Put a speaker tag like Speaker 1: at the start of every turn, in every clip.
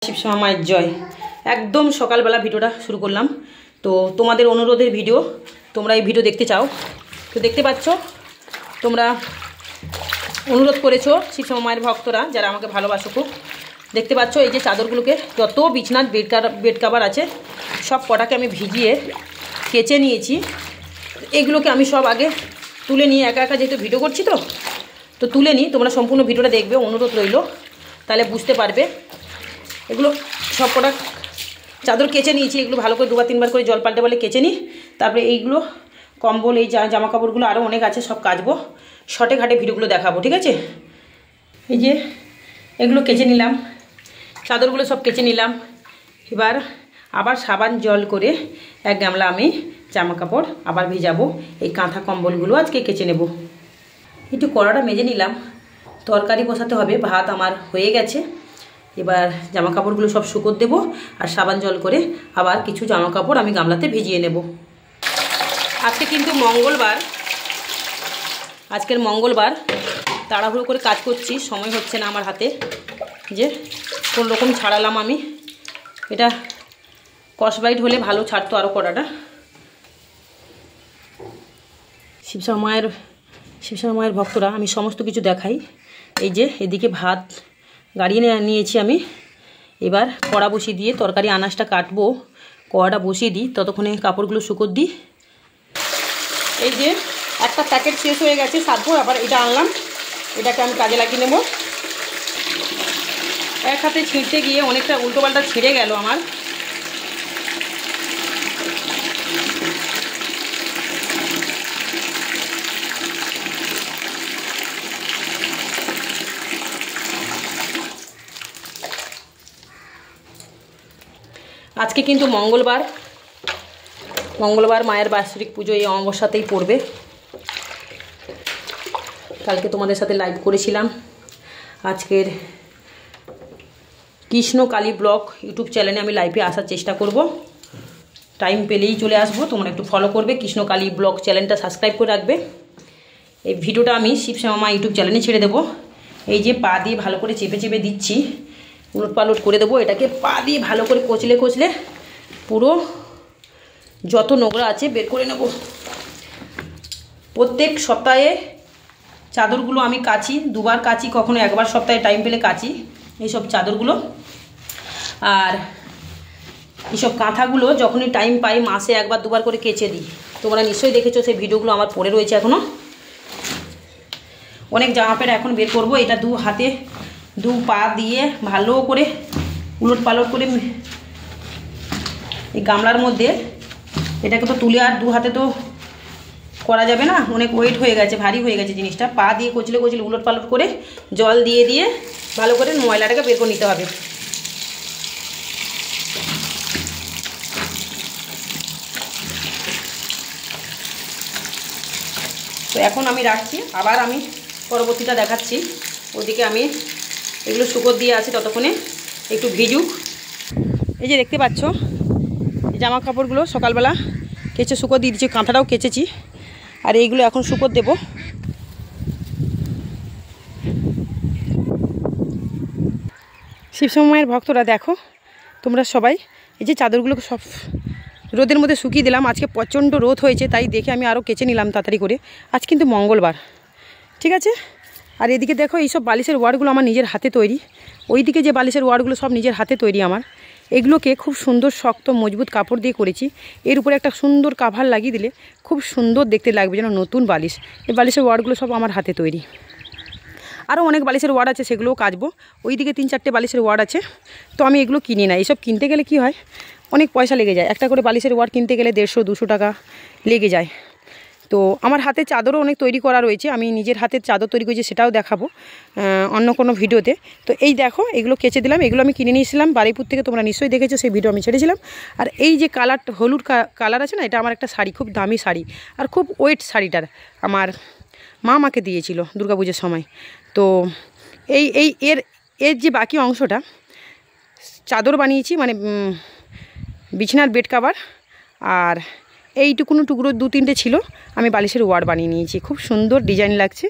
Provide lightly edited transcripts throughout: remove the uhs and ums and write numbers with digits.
Speaker 1: শিবশ্যামা মায়ের জয়। একদম সকালবেলা ভিডিওটা শুরু করলাম। তো তোমাদের অনুরোধের ভিডিও, তোমরা এই ভিডিও দেখতে চাও তো দেখতে পাচ্ছ। তোমরা অনুরোধ করেছো শিবশ্যামা মায়ের ভক্তরা যারা আমাকে ভালোবাসো খুব। দেখতে পাচ্ছ এই যে চাদরগুলোকে, যত বিছনার বেড কাভার আছে সব কটাকে আমি ভিজিয়ে কেচে নিয়েছি। এগুলোকে আমি সব আগে তুলে নিয়ে একা একা যেহেতু ভিডিও করছি তো তুলে নিই। তোমরা সম্পূর্ণ ভিডিওটা দেখবে, অনুরোধ রইল, তাহলে বুঝতে পারবে। এগুলো সব কটা চাদর কেচে নিয়েছি, এগুলো ভালো করে 2-3 বার করে জল পাল্টে পাল্টে কেচে নিই। তারপরে এইগুলো কম্বল, এই জামা কাপড়গুলো আরও অনেক আছে, সব কাচবো, শর্টে ঘাটে ভিডিওগুলো দেখাবো, ঠিক আছে। এই যে এগুলো কেচে নিলাম, চাদরগুলো সব কেচে নিলাম। এবার আবার সাবান জল করে 1 গামলা আমি জামা কাপড় আবার ভিজাবো। এই কাঁথা কম্বলগুলো আজকে কেচে নেব। একটু কড়াটা মেজে নিলাম, তরকারি বসাতে হবে। ভাত আমার হয়ে গেছে। এবার জামা কাপড়গুলো সব শুকোতে দেবো আর সাবান জল করে আবার কিছু জামা কাপড় আমি গামলাতে ভিজিয়ে নেব। আজকে কিন্তু মঙ্গলবার, আজকের মঙ্গলবার, তাড়াহুড়ো করে কাজ করছি, সময় হচ্ছে না আমার হাতে। যে কোনো রকম ছাড়ালাম আমি। এটা কসবাইট হলে ভালো ছাড়তো আরও কড়াটা। শিবশ্যামা মায়ের ভক্তরা আমি সমস্ত কিছু দেখাই। এই যে এদিকে ভাত গাড়িয়ে নিয়েছি আমি। এবার কড়া বসিয়ে দিয়ে তরকারি আনাজটা কাটবো, কড়াটা বসিয়ে দিই, ততক্ষণে কাপড়গুলো শুকোতে দিই। এই যে একটা প্যাকেট শেষ হয়ে গেছে সাধবো, আবার এটা আনলাম, এটাকে আমি কাজে লাগিয়ে নেব। এক হাতে ছিঁড়তে গিয়ে অনেকটা উল্টোপাল্টা ছিঁড়ে গেল আমার। আজকে কিন্তু মঙ্গলবার মায়ের বাৎসরিক পুজো এই অমাবস্যাতেই পড়বে। কালকে তোমাদের সাথে লাইভ করেছিলাম। আজকের কৃষ্ণ কালী ব্লগ ইউটিউব চ্যানেলে আমি লাইভে আসার চেষ্টা করব। টাইম পেলেই চলে আসবো। তোমরা একটু ফলো করবে, কৃষ্ণ কালী ব্লগ চ্যানেলটা সাবস্ক্রাইব করে রাখবে। এই ভিডিওটা আমি শিবশ্যামা মা ইউটিউব চ্যানেলে ছেড়ে দেবো। এই যে পা দিয়ে ভালো করে চেপে চেপে দিচ্ছি, উলট পালট করে দেবো। এটাকে পা দিয়ে ভালো করে কচলে পুরো যত নোংরা আছে বের করে নেব। প্রত্যেক সপ্তাহে চাদরগুলো আমি কাচি, 2বার কাচি, কখনো 1বার সপ্তাহে টাইম পেলে কাচি এইসব চাদরগুলো। আর এইসব কাঁথাগুলো যখনই টাইম পাই মাসে 1বার 2বার করে কেচে দিই। তোমরা নিশ্চয়ই দেখেছো, সেই ভিডিওগুলো আমার পড়ে রয়েছে এখনও। অনেক জামা প্যান্ট এখন বের করবো। এটা 2 হাতে 2 পা দিয়ে ভালো করে উলট পালট করে এই গামলার মধ্যে এটাকে তো তুলে আর 2 হাতে তো করা যাবে না, অনেক ওয়েট হয়ে গেছে, ভারী হয়ে গেছে জিনিসটা। পা দিয়ে কচলে উলট পালট করে জল দিয়ে ভালো করে ময়লাটাকে বের করে নিতে হবে। তো এখন আমি রাখছি, আবার আমি পরবর্তীটা দেখাচ্ছি। ওদিকে আমি এগুলো শুকোত দিয়ে আছি, ততক্ষণে একটু ভিজুক। এই যে দেখতে পাচ্ছ জামা কাপড়গুলো সকালবেলা কেচে শুকো দিয়ে দিচ্ছি, কাঁথাটাও কেচেছি। আর এইগুলো এখন শুকোত দেবো। শিবশ্যামা মায়ের ভক্তরা দেখো তোমরা সবাই, এই যে চাদরগুলোকে সব রোদের মধ্যে শুকিয়ে দিলাম। আজকে প্রচণ্ড রোদ হয়েছে, তাই দেখে আমি আরও কেচে নিলাম তাড়াতাড়ি করে। আজ কিন্তু মঙ্গলবার, ঠিক আছে। আর এদিকে দেখো এইসব বালিশের ওয়ারগুলো আমার নিজের হাতে তৈরি। ওইদিকে যে বালিশের ওয়ারগুলো সব নিজের হাতে তৈরি আমার। এগুলোকে খুব সুন্দর শক্ত মজবুত কাপড় দিয়ে করেছি। এর উপরে একটা সুন্দর কাভার লাগিয়ে দিলে খুব সুন্দর দেখতে লাগবে, যেন নতুন বালিশ। এই বালিশের ওয়ারগুলো সব আমার হাতে তৈরি। আরও অনেক বালিশের ওয়ার্ড আছে, সেগুলোও কাচবো। ওইদিকে 3-4টে বালিশের ওয়ার্ড আছে, তো আমি এগুলো কিনি না। এইসব কিনতে গেলে কি হয়, অনেক পয়সা লেগে যায়। একটা করে বালিশের ওয়ার্ড কিনতে গেলে 150-200 টাকা লেগে যায়। তো আমার হাতে চাদরও অনেক তৈরি করা রয়েছে, আমি নিজের হাতের চাদর তৈরি করেছি, সেটাও দেখাবো অন্য কোনো ভিডিওতে। তো এই দেখো এগুলো কেচে দিলাম। এগুলো আমি কিনে নিয়েছিলাম বারুইপুর থেকে, তোমরা নিশ্চয়ই দেখেছো, সেই ভিডিও আমি ছেড়েছিলাম। আর এই যে হলুদ কালার আছে না, এটা আমার একটা শাড়ি, খুব দামি শাড়ি আর খুব ওয়েট শাড়িটার। আমার মা আমাকে দিয়েছিল দুর্গাপুজোর সময়। তো এর যে বাকি অংশটা চাদর বানিয়েছি, মানে বিছানার বেড কাভার। আর এইটুকুনো টুকরো 2-3টে ছিল, আমি বালিশের ওয়ার বানিয়ে নিয়েছি। খুব সুন্দর ডিজাইন লাগছে।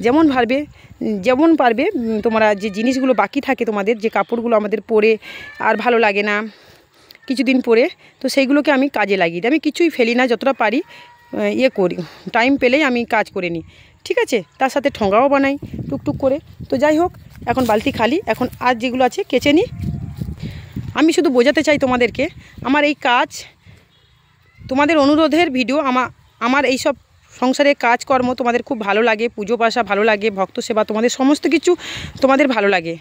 Speaker 1: যেমন পারবে তোমরা, যে জিনিসগুলো বাকি থাকে তোমাদের, যে কাপড়গুলো আমাদের পরে আর ভালো লাগে না কিছুদিন পরে, তো সেইগুলোকে আমি কাজে লাগিয়ে দিই। আমি কিছুই ফেলি না, যতটা পারি করি, টাইম পেলেই আমি কাজ করে নিই, ঠিক আছে। তার সাথে ঠোঙাও বানাই টুকটুক করে। তো যাই হোক, এখন বালতি খালি, এখন আর যেগুলো আছে কেচে নিই। আমি শুধু বোঝাতে চাই তোমাদেরকে, আমার এই কাজ, তোমাদের অনুরোধের ভিডিও, আমার এই সব সংসারের কাজকর্ম তোমাদের খুব ভালো লাগে, পুজো পাশা ভালো লাগে, ভক্ত সেবা, তোমাদের সমস্ত কিছু তোমাদের ভালো লাগে,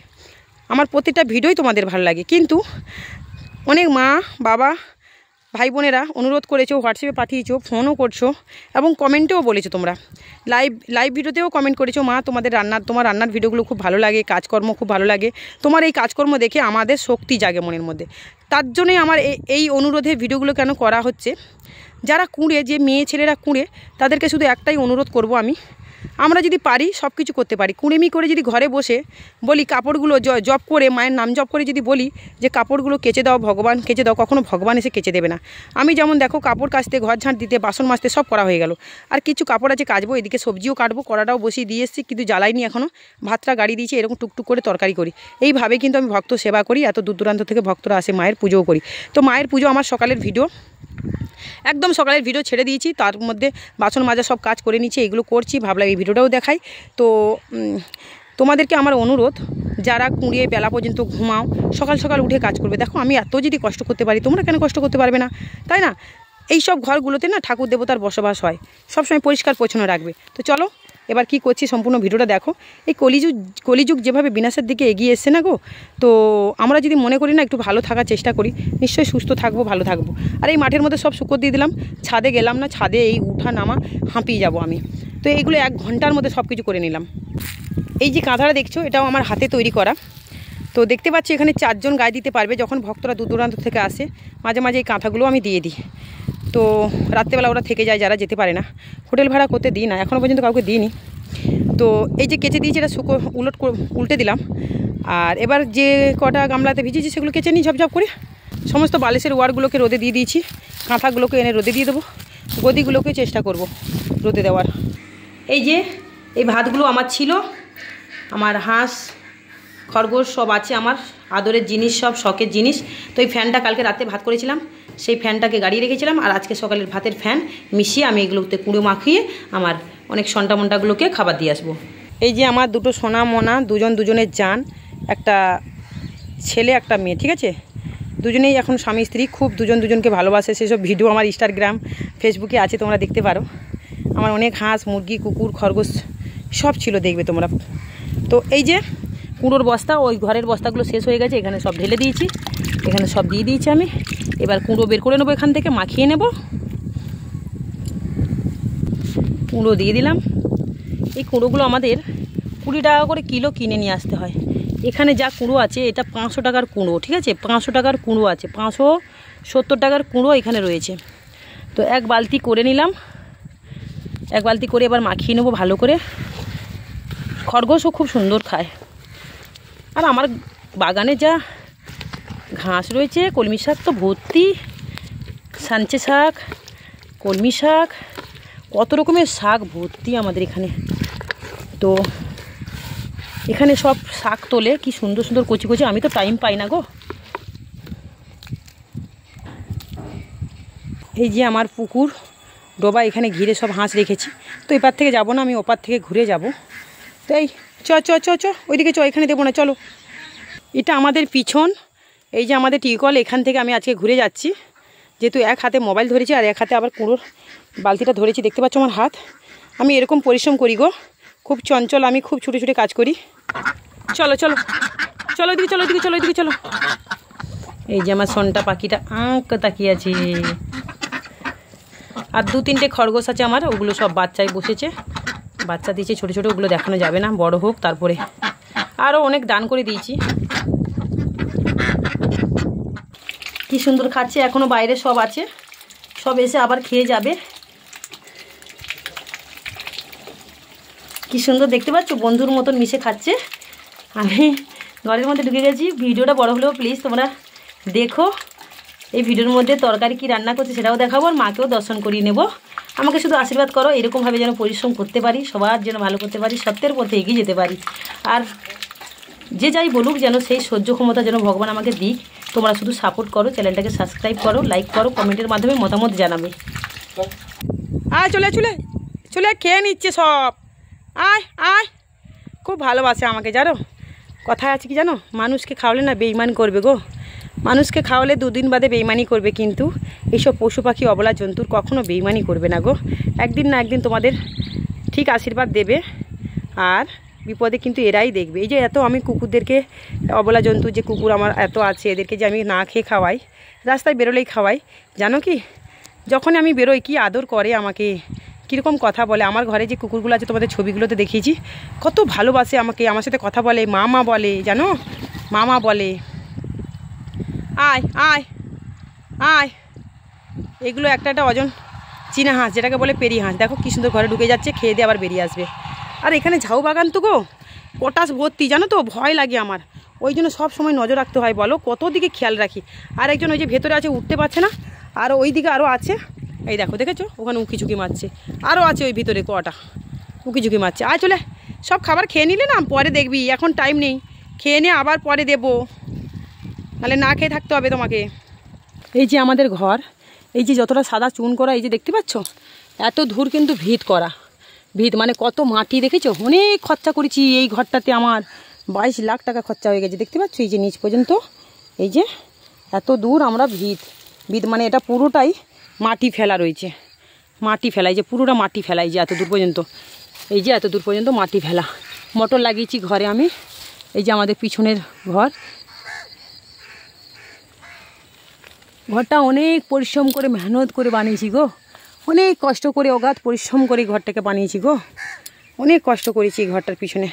Speaker 1: আমার প্রতিটা ভিডিওই তোমাদের ভালো লাগে। কিন্তু অনেক মা বাবা ভাই বোনেরা অনুরোধ করেছো, হোয়াটসঅ্যাপে পাঠিয়েছো, ফোনও করছো এবং কমেন্টেও বলেছো, তোমরা লাইভ ভিডিওতেও কমেন্ট করেছো, মা তোমার রান্নার ভিডিওগুলো খুব ভালো লাগে, কাজকর্ম খুব ভালো লাগে, তোমার এই কাজকর্ম দেখে আমাদের শক্তি জাগে মনের মধ্যে। তার জন্যই আমার এই অনুরোধের ভিডিওগুলো কেন করা হচ্ছে, যারা কুঁড়ে, যে মেয়ে ছেলেরা কুঁড়ে, তাদেরকে শুধু একটাই অনুরোধ করব আমরা যদি পারি সব কিছু করতে পারি। কুঁড়েমি করে যদি ঘরে বসে বলি কাপড়গুলো জব করে, মায়ের নাম জব করে যদি বলি যে কাপড়গুলো কেচে দাও, ভগবান কেচে দাও, কখনো ভগবান এসে কেচে দেবে না। আমি যেমন দেখো, কাপড় কাচতে, ঘর ঝাঁট দিতে, বাসন মাজতে সব করা হয়ে গেল, আর কিছু কাপড় আছে কাচবো, এদিকে সবজিও কাটবো, কড়াটাও বসিয়ে দিয়ে এসেছি, কিন্তু জ্বালাইনি এখনও, ভাতটা গাড়ি দিয়েছি, এরকম টুকটুক করে তরকারি করি। এইভাবে কিন্তু আমি ভক্ত সেবা করি, এত দূর দূরান্ত থেকে ভক্তরা আসে, মায়ের পুজোও করি। তো মায়ের পুজো আমার সকালের ভিডিও, একদম সকালের ভিডিও ছেড়ে দিয়েছি, তার মধ্যে বাসন মাজা সব কাজ করে নিচ্ছি, এগুলো করছি, ভাবলাম এই ভিডিওটাও দেখাই। তো তোমাদেরকে আমার অনুরোধ, যারা কুঁড়িয়ে বেলা পর্যন্ত ঘুমাও, সকাল সকাল উঠে কাজ করবে। দেখো আমি এত যদি কষ্ট করতে পারি, তোমরা কেন কষ্ট করতে পারবে না, তাই না? এই সব ঘরগুলোতে না ঠাকুর দেবতার বসবাস হয়, সবসময় পরিষ্কার পরিচ্ছন্ন রাখবে। তো চলো এবার কি করছি সম্পূর্ণ ভিডিওটা দেখো। এই কলিযুগ যেভাবে বিনাশের দিকে এগিয়ে এসছে না গো, তো আমরা যদি মনে করি না একটু ভালো থাকার চেষ্টা করি, নিশ্চয়ই সুস্থ থাকবো, ভালো থাকবো। আর এই মাঠের মধ্যে সব শুকর দিয়ে দিলাম, ছাদে গেলাম না, ছাদে এই উঠা নামা হাঁপিয়ে যাব আমি। তো এইগুলো 1 ঘন্টার মধ্যে সব কিছু করে নিলাম। এই যে কাঁথাটা দেখছো, এটাও আমার হাতে তৈরি করা। তো দেখতে পাচ্ছি এখানে 4 জন গায়ে দিতে পারবে, যখন ভক্তরা দূর দূরান্ত থেকে আসে, মাঝে মাঝে এই কাঁথাগুলো আমি দিয়ে দিই। তো রাত্রেবেলা ওরা থেকে যায়, যারা যেতে পারে না, হোটেল ভাড়া করতে দিই না, এখনও পর্যন্ত কাউকে দিইনি। তো এই যে কেচে দিয়েছি, এটা উল্টে দিলাম। আর এবার যে কটা গামলাতে ভিজেছি সেগুলো কেচে নিই ঝপঝপ করে। সমস্ত বালিশের ওয়ারগুলোকে রোদে দিয়ে দিয়েছি, কাঁথাগুলোকে এনে রোদে দিয়ে দেবো, গদিগুলোকে চেষ্টা করব রোদে দেওয়ার। এই যে এই ভাতগুলো আমার ছিল, আমার হাঁস খরগোশ সব আছে, আমার আদরের জিনিস, সব শখের জিনিস। তো এই ফ্যানটা কালকে রাতে ভাত করেছিলাম, সেই ফ্যানটাকে গাড়িয়ে রেখেছিলাম, আর আজকে সকালের ভাতের ফ্যান মিশিয়ে আমি এগুলোতে কুঁড়ো মাখিয়ে আমার অনেক সন্টা মন্টাগুলোকে খাবার দিয়ে আসবো। এই যে আমার দুটো সোনা মোনা, দুজনের জান, একটা ছেলে একটা মেয়ে, ঠিক আছে। দুজনেই এখন স্বামী স্ত্রী, খুব দুজনকে ভালোবাসে। সেসব ভিডিও আমার ইনস্টাগ্রাম ফেসবুকে আছে, তোমরা দেখতে পারো। আমার অনেক হাঁস মুরগি কুকুর খরগোশ সব ছিল, দেখবে তোমরা। তো এই যে কুঁড়োর বস্তা, ওই ঘরের বস্তাগুলো শেষ হয়ে গেছে, এখানে সব ঢেলে দিয়েছি, এখানে সব দিয়ে দিয়েছি আমি। এবার কুঁড়ো বের করে নেবো, এখান থেকে মাখিয়ে নেব। কুঁড়ো দিয়ে দিলাম। এই কুঁড়োগুলো আমাদের 20 টাকা করে কিলো কিনে নিয়ে আসতে হয়। এখানে যা কুঁড়ো আছে, এটা 500 টাকার কুঁড়ো, ঠিক আছে, 500 টাকার কুঁড়ো আছে, 570 টাকার কুঁড়ো এখানে রয়েছে। তো 1 বালতি করে নিলাম, 1 বালতি করে এবার মাখিয়ে নেবো ভালো করে। খরগোশও খুব সুন্দর খায়। আর আমার বাগানে যা ঘাস রয়েছে, কলমি শাক তো ভর্তি, সাঞ্চে শাক, কলমি শাক, কত রকমের শাক ভর্তি আমাদের এখানে। তো এখানে সব শাক তোলে, কি সুন্দর সুন্দর কচি কচি, আমি তো টাইম পাই না গো। এই যে আমার পুকুর ডোবা, এখানে ঘিরে সব হাঁস রেখেছি। তো এপার থেকে যাব না, আমি ওপার থেকে ঘুরে যাব। তো এই চ ওইদিকে এখানে দেবো না, চলো। এটা আমাদের পিছন, এই যে আমাদের টিউবওয়েল, এখান থেকে আমি আজকে ঘুরে যাচ্ছি, যেহেতু 1 হাতে মোবাইল ধরেছি আর 1 হাতে আবার কুঁড়োর বালতিটা ধরেছি। দেখতে পাচ্ছ আমার হাত, আমি এরকম পরিশ্রম করি গো, খুব চঞ্চল আমি, খুব ছুটে ছুটে কাজ করি। চলো এদিকে চলো। এই যে আমার সন্টা পাখিটা তাকিয়ে আছে। আর 2-3টে খরগোশ আছে আমার, ওগুলো সব বাচ্চায় বসেছে, বাচ্চা দিয়েছে ছোটো ছোটো, ওগুলো দেখানো যাবে না, বড় হোক তারপরে। আরও অনেক দান করে দিয়েছি। কি সুন্দর খাচ্ছে, এখনও বাইরে সব আছে, সব এসে আবার খেয়ে যাবে। কি সুন্দর দেখতে পাচ্ছ, বন্ধুর মতন মিশে খাচ্ছে। আমি ঘরের মধ্যে ঢুকে গেছি। ভিডিওটা বড় হলেও প্লিজ তোমরা দেখো, এই ভিডিওর মধ্যে তরকারি কি রান্না করছে সেটাও দেখাবো, আর মাকেও দর্শন করিয়ে নেব। আমাকে শুধু আশীর্বাদ করো, এরকমভাবে যেন পরিশ্রম করতে পারি, সবার যেন ভালো করতে পারি, সত্যের পথে এগিয়ে যেতে পারি। আর যে যাই বলুক যেন সেই সহ্য ক্ষমতা যেন ভগবান আমাকে দিক। তোমরা শুধু সাপোর্ট করো, চ্যানেলটাকে সাবস্ক্রাইব করো, লাইক করো, কমেন্টের মাধ্যমে মতামত জানাবে। আয় চলে চলে চলে খেয়ে নিচ্ছে সব। আয় আয়, খুব ভালোবাসে আমাকে জানো। কথায় আছে কি জানো, মানুষকে খাওয়ালে না বেইমান করবে গো, মানুষকে খাওয়ালে দুদিন বাদে বেইমানি করবে, কিন্তু এইসব পশু পাখি অবলা জন্তুর কখনো বেইমানি করবে না গো। একদিন না একদিন তোমাদের ঠিক আশীর্বাদ দেবে, আর বিপদে কিন্তু এরাই দেখবে। এই যে এত আমি কুকুরদেরকে, অবলা জন্তু যে কুকুর আমার এত আছে, এদেরকে যে আমি না খেয়ে খাওয়াই, রাস্তায় বেরোলেই খাওয়াই, জানো কি যখন আমি বেরোই কি আদর করে আমাকে, কীরকম কথা বলে। আমার ঘরে যে কুকুরগুলো আছে তোমাদের ছবিগুলোতে দেখিয়েছি, কত ভালোবাসে আমাকে, আমার সাথে কথা বলে, মামা বলে, জানো মামা বলে। আয় আয় আয়, এগুলো একটা একটা অজন চীনা হাঁস, যেটাকে বলে পেরি হাঁস। দেখো কী সুন্দর ঘরে ঢুকে যাচ্ছে, খেয়ে দিয়ে আবার বেরিয়ে আসবে। আর এখানে ঝাউ বাগান তো গো পটাশ ভর্তি, জানো তো, ভয় লাগে আমার, ওই জন্য সব সময় নজর রাখতে হয়, বলো কত দিকে খেয়াল রাখি। আর একজন ওই যে ভেতরে আছে উঠতে পারছে না, আর ওই দিকে আরও আছে, এই দেখো দেখেছো ওখানে উঁকি ঝুঁকি মারছে, আরও আছে ওই ভিতরে কটা উঁকি ঝুঁকি মারছে। আয় চলে, সব খাবার খেয়ে নিলে না পরে দেখবি, এখন টাইম নেই, খেয়ে নে আবার পরে দেবো, তাহলে না খেয়ে থাকতে হবে তোমাকে। এই যে আমাদের ঘর, এই যে যতটা সাদা চুন করা, এই যে দেখতে পাচ্ছ, এত দূর কিন্তু ভিত করা, ভিত মানে কত মাটি দেখেছো, অনেক খরচা করেছি এই ঘরটাতে, আমার 22 লাখ টাকা খরচা হয়ে গেছে। দেখতে পাচ্ছ এই যে নিচ পর্যন্ত, এই যে এত দূর আমরা ভিত মানে এটা পুরোটাই মাটি ফেলা রয়েছে, মাটি ফেলাই যে পুরোটা মাটি ফেলাই যে এত দূর পর্যন্ত, এই যে এত দূর পর্যন্ত মাটি ফেলা। মোটর লাগিয়েছি ঘরে আমি, এই যে আমাদের পিছনের ঘর, ঘরটা অনেক পরিশ্রম করে মেহনত করে বানিয়েছি গো, অনেক কষ্ট করে অগাধ পরিশ্রম করে ঘরটাকে বানিয়েছি গো, অনেক কষ্ট করেছি এই ঘরটার পিছনে,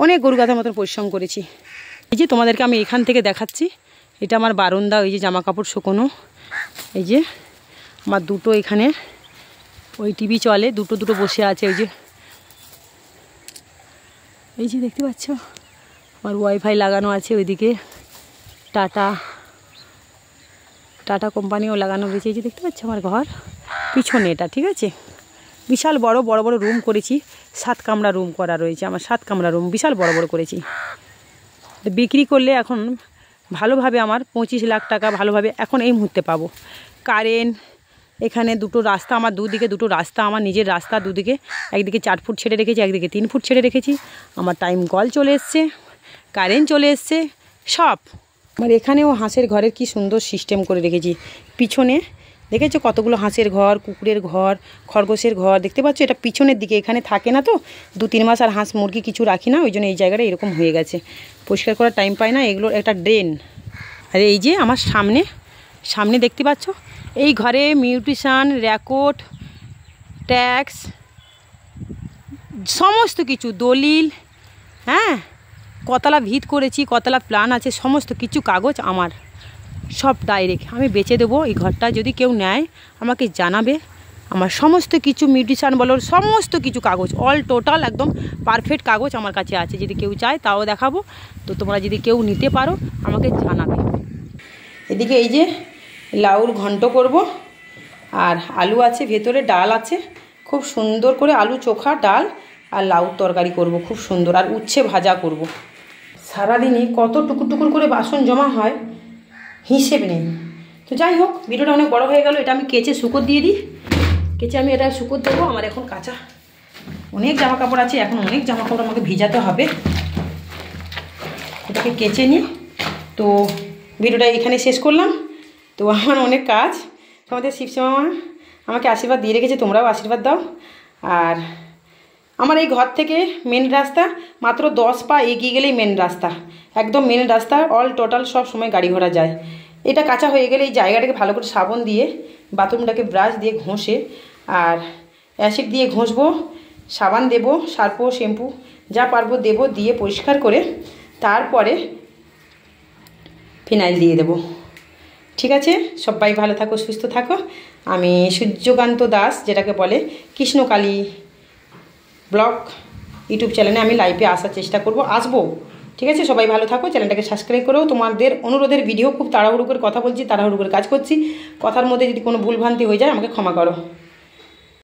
Speaker 1: অনেক গরু গাধার মতন পরিশ্রম করেছি। এই যে তোমাদেরকে আমি এখান থেকে দেখাচ্ছি, এটা আমার বারান্দা, ওই যে জামা কাপড় শুকোনো, এই যে আমার দুটো এখানে ওই টিভি চলে, দুটো দুটো বসে আছে, ওই যে এই যে দেখতে পাচ্ছ আমার ওয়াইফাই লাগানো আছে, ওইদিকে টাটা টাটা কোম্পানিও লাগানো রয়েছে। এই যে দেখতে পাচ্ছ আমার ঘর পিছনে এটা, ঠিক আছে, বিশাল বড় বড় বড় রুম করেছি, 7 কামরা রুম করা রয়েছে আমার, 7 কামরা রুম বিশাল বড় বড় করেছি। বিক্রি করলে এখন ভালোভাবে আমার 25 লাখ টাকা ভালোভাবে এখন এই মুহূর্তে পাবো। কারেন্ট, এখানে দুটো রাস্তা, আমার দুদিকে দুটো রাস্তা, আমার নিজের রাস্তা দুদিকে, একদিকে 4 ফুট ছেড়ে রেখেছি, একদিকে 3 ফুট ছেড়ে রেখেছি, আমার টাইম কল চলে এসছে, কারেন্ট চলে এসছে সব। আমার এখানেও হাঁসের ঘরের কি সুন্দর সিস্টেম করে রেখেছি, পিছনে দেখেছো কতগুলো হাঁসের ঘর, কুকুরের ঘর, খরগোশের ঘর, দেখতে পাচ্ছ এটা পিছনের দিকে, এখানে থাকে না তো 2-3 মাস আর হাঁস মুরগি কিছু রাখি না, ওই জন্য এই জায়গাটা এরকম হয়ে গেছে, পরিষ্কার করার টাইম পাই না, এগুলোর একটা ড্রেন। আর এই যে আমার সামনে দেখতে পাচ্ছ, এই ঘরে মিউট্রিশন, রেকর্ড, ট্যাক্স, সমস্ত কিছু, দলিল, হ্যাঁ কতলা ভিত করেছি, কতলা প্ল্যান আছে, সমস্ত কিছু কাগজ আমার সব ডাইরেক্ট আমি বেচে দেবো। এই ঘরটা যদি কেউ নেয় আমাকে জানাবে, আমার সমস্ত কিছু মিউটিশান বলো, সমস্ত কিছু কাগজ অল টোটাল একদম পারফেক্ট কাগজ আমার কাছে আছে, যদি কেউ চায় তাও দেখাবো। তো তোমরা যদি কেউ নিতে পারো আমাকে জানাবে। এদিকে এই যে লাউর ঘন্ট করব, আর আলু আছে ভেতরে, ডাল আছে, খুব সুন্দর করে আলু চোখা, ডাল আর লাউর তরকারি করব খুব সুন্দর, আর উচ্ছে ভাজা করব। সারাদিনে কত টুকুর টুকুর করে বাসন জমা হয় হিসেব নেই। তো যাই হোক, ভিডিওটা অনেক বড় হয়ে গেল, এটা আমি কেচে শুকোর দিয়ে দিই, কেচে আমি এটা শুকোর দেবো। আমার এখন কাঁচা অনেক জামা কাপড় আছে, এখন অনেক জামা কাপড় আমাকে ভিজাতে হবে, এটাকে কেচে নিই। তো ভিডিওটা এখানে শেষ করলাম। তো আমার অনেক কাজ, আমাদের শিবশ্যামা মা আমাকে আশীর্বাদ দিয়ে রেখেছে, তোমরাও আশীর্বাদ দাও। আর আমার এই ঘর থেকে মেন রাস্তা মাত্র 10 পা এগিয়ে গেলেই মেন রাস্তা, একদম মেন রাস্তা, অল টোটাল সব সময় গাড়ি ঘোড়া যায়। এটা কাঁচা হয়ে গেলে এই জায়গাটাকে ভালো করে সাবান দিয়ে, বাথরুমটাকে ব্রাশ দিয়ে ঘষে আর অ্যাসিড দিয়ে ঘষবো, সাবান দেবো, সার্পো, শ্যাম্পু যা পারবো দেবো, দিয়ে পরিষ্কার করে তারপরে ফিনাইল দিয়ে দেবো। ঠিক আছে, সবাই ভালো থাকো, সুস্থ থাকো। আমি সূর্যকান্ত দাস, যেটাকে বলে কৃষ্ণকালী ব্লগ ইউটিউব চ্যানেলে আমি লাইভে আসার চেষ্টা করব, আসবো ঠিক আছে, সবাই ভালো থাকো, চ্যানেলটাকে সাবস্ক্রাইব করো। তোমাদের অনুরোধের ভিডিও খুব তাড়াহুড়ো করে কথা বলছি, তাড়াহুড়ো করে কাজ করছি, কথার মধ্যে যদি কোনো ভুলভ্রান্তি হয়ে যায় আমাকে ক্ষমা করো।